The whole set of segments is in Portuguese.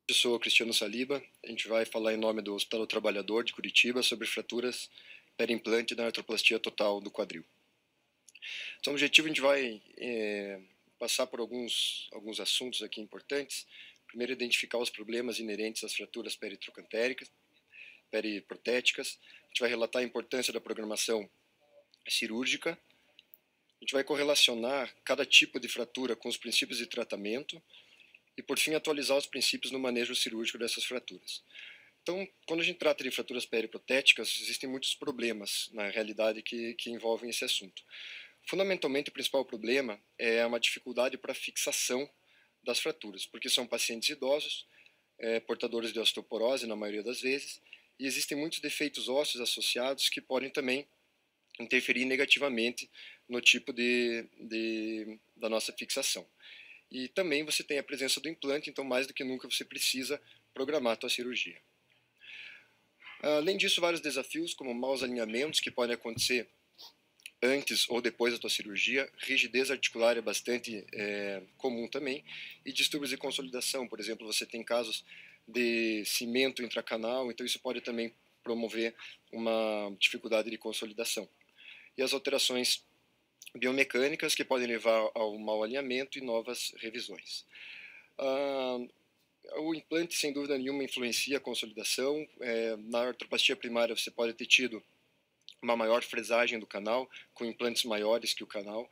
Eu sou Cristiano Saliba, a gente vai falar em nome do Hospital do Trabalhador de Curitiba sobre fraturas periimplante da artroplastia total do quadril. Então, o objetivo a gente vai passar por alguns assuntos aqui importantes. Primeiro, identificar os problemas inerentes às fraturas periprotéticas. A gente vai relatar a importância da programação cirúrgica. A gente vai correlacionar cada tipo de fratura com os princípios de tratamento. E, por fim, atualizar os princípios no manejo cirúrgico dessas fraturas. Então, quando a gente trata de fraturas periprotéticas, existem muitos problemas, na realidade, que envolvem esse assunto. Fundamentalmente, o principal problema é uma dificuldade para a fixação das fraturas, porque são pacientes idosos, portadores de osteoporose, na maioria das vezes, e existem muitos defeitos ósseos associados que podem também interferir negativamente no tipo da nossa fixação. E também você tem a presença do implante, então mais do que nunca você precisa programar a sua cirurgia. Além disso, vários desafios, como maus alinhamentos que podem acontecer antes ou depois da tua cirurgia, rigidez articular é bastante comum também, e distúrbios de consolidação, por exemplo, você tem casos de cimento intracanal, então isso pode também promover uma dificuldade de consolidação. E as alterações biomecânicas que podem levar ao mau alinhamento e novas revisões. O implante, sem dúvida nenhuma, influencia a consolidação. Na artroplastia primária, você pode ter tido uma maior fresagem do canal, com implantes maiores que o canal,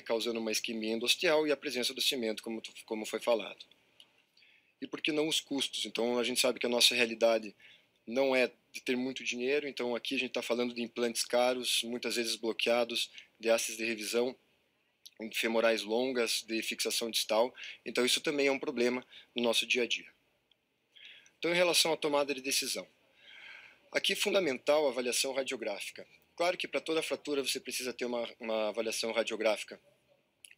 causando uma isquemia endosteal e a presença do cimento, como foi falado. E por que não os custos? Então, a gente sabe que a nossa realidade não é de ter muito dinheiro, então aqui a gente está falando de implantes caros, muitas vezes bloqueados, de hastes de revisão, femorais longas, de fixação distal, então isso também é um problema no nosso dia a dia. Então, em relação à tomada de decisão, aqui é fundamental a avaliação radiográfica. Claro que para toda fratura você precisa ter uma avaliação radiográfica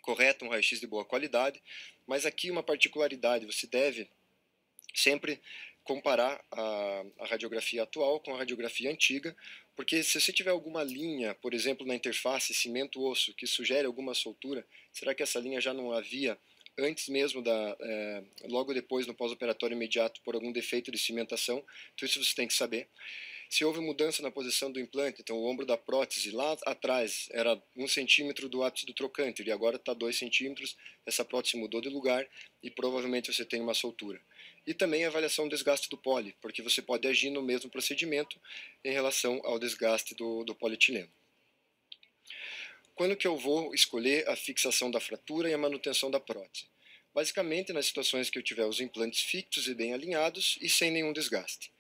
correta, um raio-x de boa qualidade, mas aqui uma particularidade, você deve sempre comparar a radiografia atual com a radiografia antiga, porque se você tiver alguma linha, por exemplo, na interface cimento-osso, que sugere alguma soltura, será que essa linha já não havia antes mesmo, logo depois, no pós-operatório imediato, por algum defeito de cimentação? Então isso você tem que saber. Se houve mudança na posição do implante, então o ombro da prótese lá atrás era 1 centímetro do ápice do trocânter e agora está 2 centímetros, essa prótese mudou de lugar e provavelmente você tem uma soltura. E também a avaliação do desgaste do poli, porque você pode agir no mesmo procedimento em relação ao desgaste do polietileno. Quando que eu vou escolher a fixação da fratura e a manutenção da prótese? Basicamente nas situações que eu tiver os implantes fixos e bem alinhados e sem nenhum desgaste.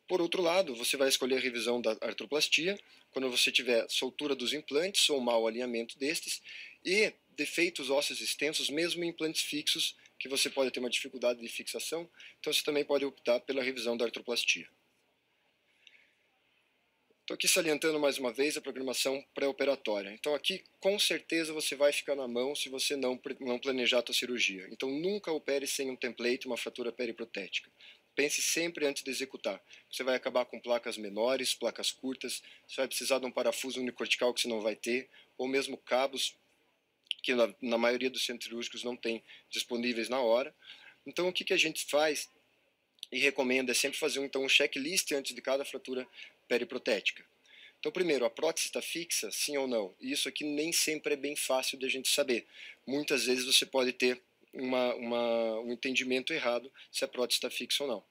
Por outro lado, você vai escolher a revisão da artroplastia, quando você tiver soltura dos implantes ou mau alinhamento destes, e defeitos ósseos extensos, mesmo em implantes fixos, que você pode ter uma dificuldade de fixação, então você também pode optar pela revisão da artroplastia. Estou aqui salientando mais uma vez a programação pré-operatória. Então aqui, com certeza, você vai ficar na mão se você não planejar a sua cirurgia. Então nunca opere sem um template, uma fratura periprotética. Pense sempre antes de executar. Você vai acabar com placas menores, placas curtas, você vai precisar de um parafuso unicortical que você não vai ter, ou mesmo cabos que na maioria dos centros cirúrgicos não tem disponíveis na hora. Então o que a gente faz e recomenda é sempre fazer um checklist antes de cada fratura periprotética. Então, primeiro, a prótese está fixa, sim ou não? E isso aqui nem sempre é bem fácil de a gente saber. Muitas vezes você pode ter um entendimento errado se a prótese está fixa ou não.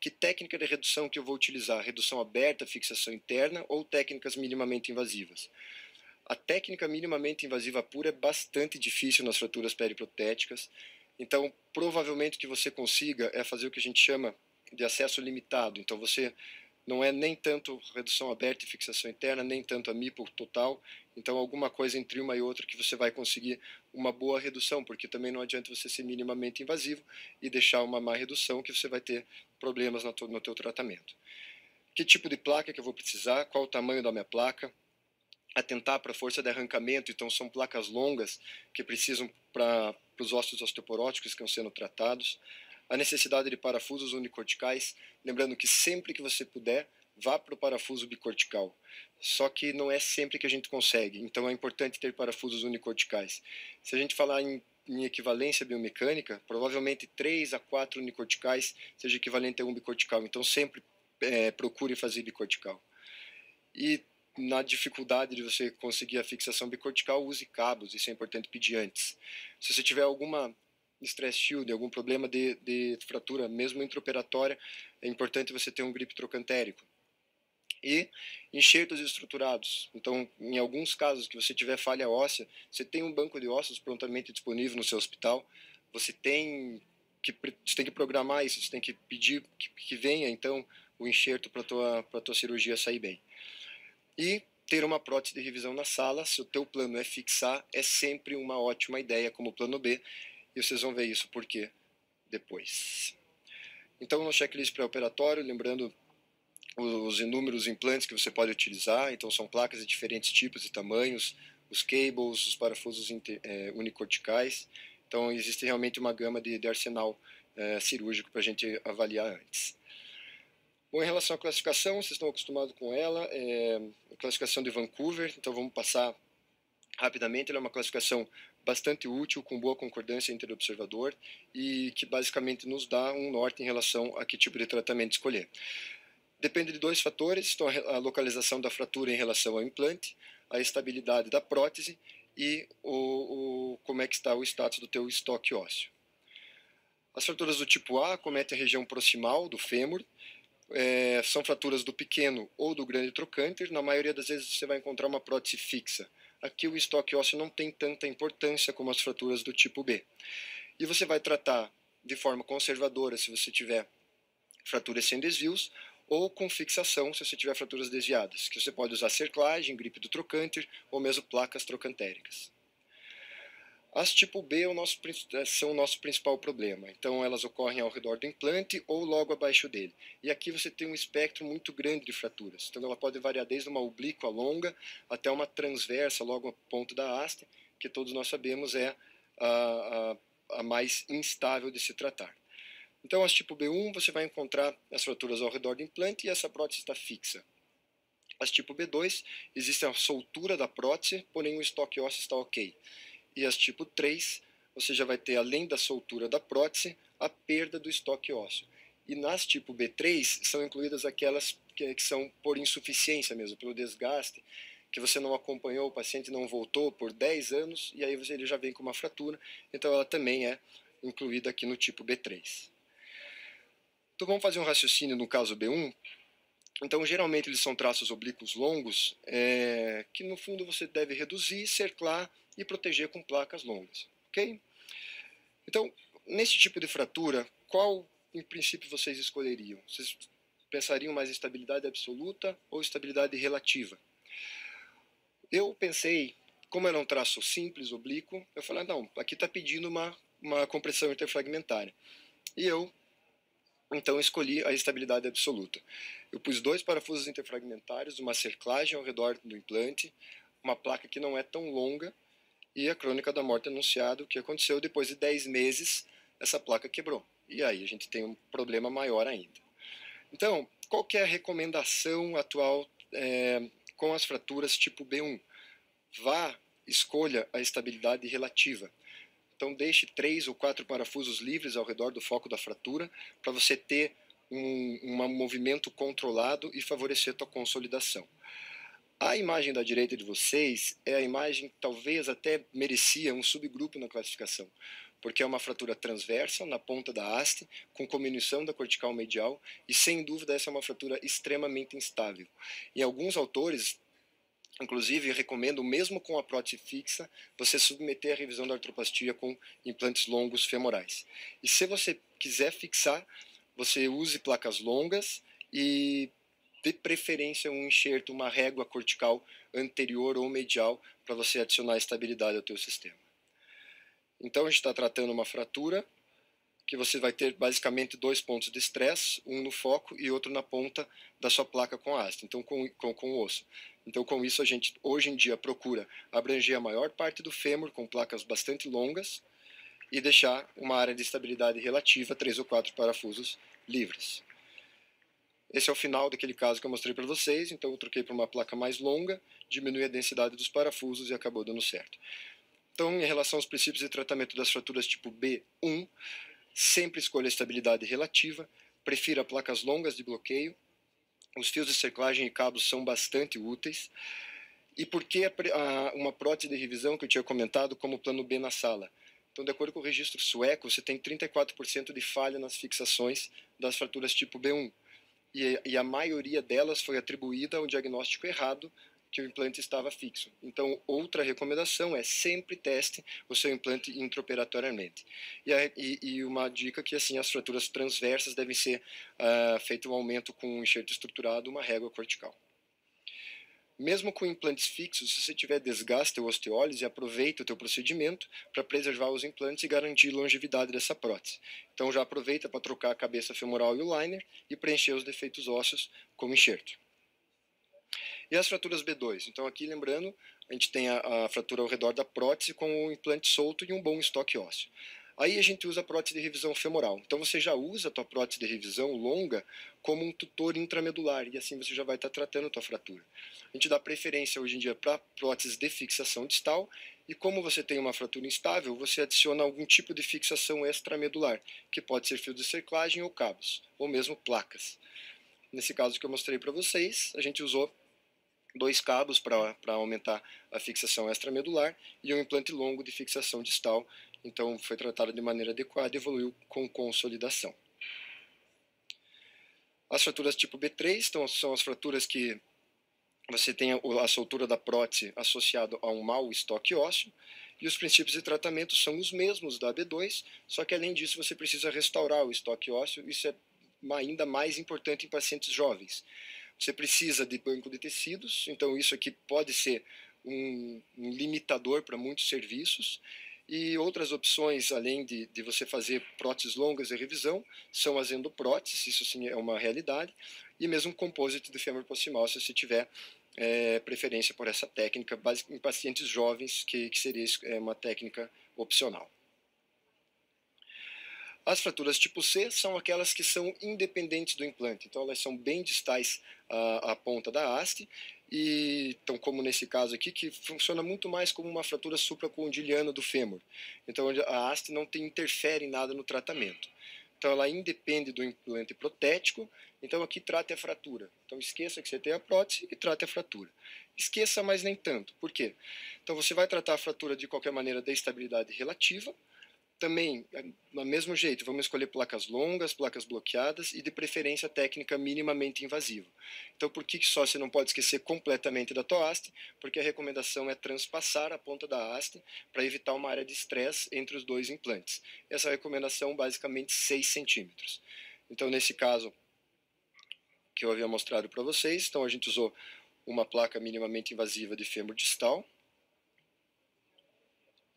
Que técnica de redução que eu vou utilizar? Redução aberta, fixação interna ou técnicas minimamente invasivas? A técnica minimamente invasiva pura é bastante difícil nas fraturas periprotéticas, então provavelmente o que você consiga é fazer o que a gente chama de acesso limitado. Então você não é nem tanto redução aberta e fixação interna, nem tanto a MIPO total, então alguma coisa entre uma e outra que você vai conseguir uma boa redução, porque também não adianta você ser minimamente invasivo e deixar uma má redução que você vai ter problemas no teu tratamento. Que tipo de placa que eu vou precisar, qual o tamanho da minha placa, atentar para a força de arrancamento, então são placas longas que precisam para os ossos osteoporóticos que estão sendo tratados, a necessidade de parafusos unicorticais, lembrando que sempre que você puder, vá para o parafuso bicortical, só que não é sempre que a gente consegue, então é importante ter parafusos unicorticais. Se a gente falar em em equivalência biomecânica, provavelmente 3 a 4 unicorticais seja equivalente a um bicortical. Então, sempre procure fazer bicortical. E na dificuldade de você conseguir a fixação bicortical, use cabos, isso é importante pedir antes. Se você tiver alguma stress shield, algum problema de fratura, mesmo intraoperatória, é importante você ter um grip trocantérico. E enxertos estruturados. Então, em alguns casos que você tiver falha óssea, você tem um banco de ossos prontamente disponível no seu hospital, você tem que programar isso, você tem que pedir que venha, então, o enxerto para a tua cirurgia sair bem. E ter uma prótese de revisão na sala, se o teu plano é fixar, é sempre uma ótima ideia como plano B, e vocês vão ver isso por quê depois. Então, no checklist pré-operatório, lembrando os inúmeros implantes que você pode utilizar, então são placas de diferentes tipos e tamanhos, os cables, os parafusos unicorticais, então existe realmente uma gama de arsenal cirúrgico para a gente avaliar antes. Bom, em relação à classificação, vocês estão acostumados com ela, a classificação de Vancouver, então vamos passar rapidamente. Ela é uma classificação bastante útil, com boa concordância entre o observador e que basicamente nos dá um norte em relação a que tipo de tratamento escolher. Depende de dois fatores, então a localização da fratura em relação ao implante, a estabilidade da prótese e como é que está o status do teu estoque ósseo. As fraturas do tipo A acometem a região proximal do fêmur, são fraturas do pequeno ou do grande trocânter, na maioria das vezes você vai encontrar uma prótese fixa. Aqui o estoque ósseo não tem tanta importância como as fraturas do tipo B. E você vai tratar de forma conservadora se você tiver fraturas sem desvios, ou com fixação se você tiver fraturas desviadas, que você pode usar cerclagem, gripe do trocânter ou mesmo placas trocantéricas. As tipo B são o nosso principal problema, então elas ocorrem ao redor do implante ou logo abaixo dele. E aqui você tem um espectro muito grande de fraturas, então ela pode variar desde uma oblíqua longa até uma transversa logo ao ponto da haste, que todos nós sabemos é a mais instável de se tratar. Então, as tipo B1, você vai encontrar as fraturas ao redor do implante e essa prótese está fixa. As tipo B2, existe a soltura da prótese, porém o estoque ósseo está ok. E as tipo 3, você já vai ter, além da soltura da prótese, a perda do estoque ósseo. E nas tipo B3, são incluídas aquelas que são por insuficiência mesmo, pelo desgaste, que você não acompanhou, o paciente não voltou por 10 anos, e aí ele já vem com uma fratura, então ela também é incluída aqui no tipo B3. Então vamos fazer um raciocínio no caso B1. Então geralmente eles são traços oblíquos longos, que no fundo você deve reduzir, cerclar e proteger com placas longas, ok? Então, nesse tipo de fratura, qual em princípio vocês escolheriam? Vocês pensariam mais em estabilidade absoluta ou estabilidade relativa? Eu pensei, como era um traço simples, oblíquo, eu falei, não, aqui está pedindo uma compressão interfragmentária. E eu então escolhi a estabilidade absoluta. Eu pus 2 parafusos interfragmentários, uma cerclagem ao redor do implante, uma placa que não é tão longa e a crônica da morte anunciada, o que aconteceu depois de 10 meses, essa placa quebrou. E aí a gente tem um problema maior ainda. Então, qual que é a recomendação atual com as fraturas tipo B1? Escolha a estabilidade relativa. Então deixe 3 ou 4 parafusos livres ao redor do foco da fratura para você ter um movimento controlado e favorecer a tua consolidação. A imagem da direita de vocês é a imagem que talvez até merecia um subgrupo na classificação, porque é uma fratura transversa na ponta da haste, com comunição da cortical medial, e sem dúvida essa é uma fratura extremamente instável. E alguns autores inclusive, recomendo, mesmo com a prótese fixa, você submeter a revisão da artroplastia com implantes longos femorais. E se você quiser fixar, você use placas longas e, de preferência, um enxerto, uma régua cortical anterior ou medial para você adicionar estabilidade ao teu sistema. Então, a gente está tratando uma fratura que você vai ter basicamente 2 pontos de estresse, um no foco e outro na ponta da sua placa com a haste, então com o osso. Então, com isso, a gente hoje em dia procura abranger a maior parte do fêmur com placas bastante longas e deixar uma área de estabilidade relativa, 3 ou 4 parafusos livres. Esse é o final daquele caso que eu mostrei para vocês, então eu troquei para uma placa mais longa, diminui a densidade dos parafusos e acabou dando certo. Então, em relação aos princípios de tratamento das fraturas tipo B1, sempre escolha a estabilidade relativa, prefira placas longas de bloqueio, os fios de cerclagem e cabos são bastante úteis. E por que uma prótese de revisão que eu tinha comentado como plano B na sala? Então, de acordo com o registro sueco, você tem 34% de falha nas fixações das fraturas tipo B1. E a maioria delas foi atribuída ao diagnóstico errado, que o implante estava fixo. Então, outra recomendação é sempre teste o seu implante intraoperatoriamente. E uma dica que, assim, as fraturas transversas devem ser feito um aumento com um enxerto estruturado, uma régua cortical. Mesmo com implantes fixos, se você tiver desgaste ou osteólise, aproveita o teu procedimento para preservar os implantes e garantir longevidade dessa prótese. Então já aproveita para trocar a cabeça femoral e o liner e preencher os defeitos ósseos com enxerto. E as fraturas B2? Então aqui lembrando, a gente tem a fratura ao redor da prótese com o implante solto e um bom estoque ósseo. Aí a gente usa a prótese de revisão femoral. Então você já usa a tua prótese de revisão longa como um tutor intramedular e assim você já vai estar tratando a tua fratura. A gente dá preferência hoje em dia para próteses de fixação distal e como você tem uma fratura instável, você adiciona algum tipo de fixação extramedular, que pode ser fio de cerclagem ou cabos, ou mesmo placas. Nesse caso que eu mostrei para vocês, a gente usou 2 cabos para aumentar a fixação extramedular e um implante longo de fixação distal. Então foi tratado de maneira adequada e evoluiu com consolidação. As fraturas tipo B3 então, são as fraturas que você tem a soltura da prótese associada a um mau estoque ósseo, e os princípios de tratamento são os mesmos da B2, só que além disso você precisa restaurar o estoque ósseo, isso é ainda mais importante em pacientes jovens. Você precisa de banco de tecidos, então isso aqui pode ser um limitador para muitos serviços, e outras opções, além de você fazer próteses longas de revisão, são as endopróteses, isso sim é uma realidade, e mesmo composite de fêmur proximal, se você tiver preferência por essa técnica, em pacientes jovens, que seria uma técnica opcional. As fraturas tipo C são aquelas que são independentes do implante, então elas são bem distais à ponta da haste, e então como nesse caso aqui, que funciona muito mais como uma fratura supracondiliana do fêmur. Então a haste não interfere em nada no tratamento. Então ela independe do implante protético, então aqui trate a fratura. Então esqueça que você tem a prótese e trate a fratura. Esqueça, mas nem tanto. Por quê? Então você vai tratar a fratura de qualquer maneira da estabilidade relativa. Também, do mesmo jeito, vamos escolher placas longas, placas bloqueadas e de preferência técnica minimamente invasiva. Então, por que só você não pode esquecer completamente da tua haste? Porque a recomendação é transpassar a ponta da haste para evitar uma área de estresse entre os dois implantes. Essa recomendação, basicamente, 6 centímetros. Então, nesse caso que eu havia mostrado para vocês, então a gente usou uma placa minimamente invasiva de fêmur distal,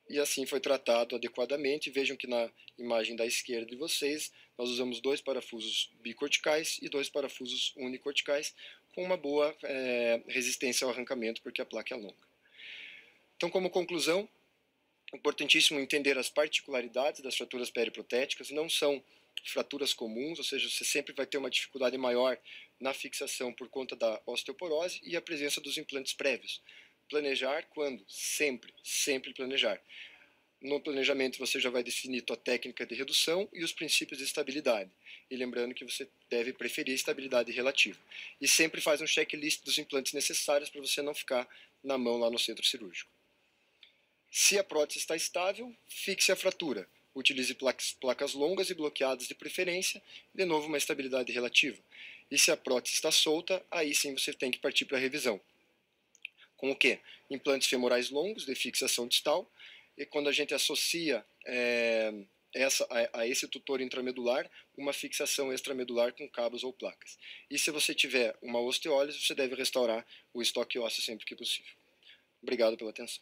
e assim foi tratado adequadamente. Vejam que na imagem da esquerda de vocês, nós usamos 2 parafusos bicorticais e 2 parafusos unicorticais, com uma boa resistência ao arrancamento, porque a placa é longa. Então, como conclusão, é importantíssimo entender as particularidades das fraturas periprotéticas. Não são fraturas comuns, ou seja, você sempre vai ter uma dificuldade maior na fixação por conta da osteoporose e a presença dos implantes prévios. Planejar quando? Sempre, sempre planejar. No planejamento você já vai definir a técnica de redução e os princípios de estabilidade. E lembrando que você deve preferir estabilidade relativa. E sempre faz um checklist dos implantes necessários para você não ficar na mão lá no centro cirúrgico. Se a prótese está estável, fixe a fratura. Utilize placas longas e bloqueadas de preferência, de novo uma estabilidade relativa. E se a prótese está solta, aí sim você tem que partir para a revisão. Com o quê? Implantes femorais longos de fixação distal, e quando a gente associa a esse tutor intramedular, uma fixação extramedular com cabos ou placas. E se você tiver uma osteólise, você deve restaurar o estoque ósseo sempre que possível. Obrigado pela atenção.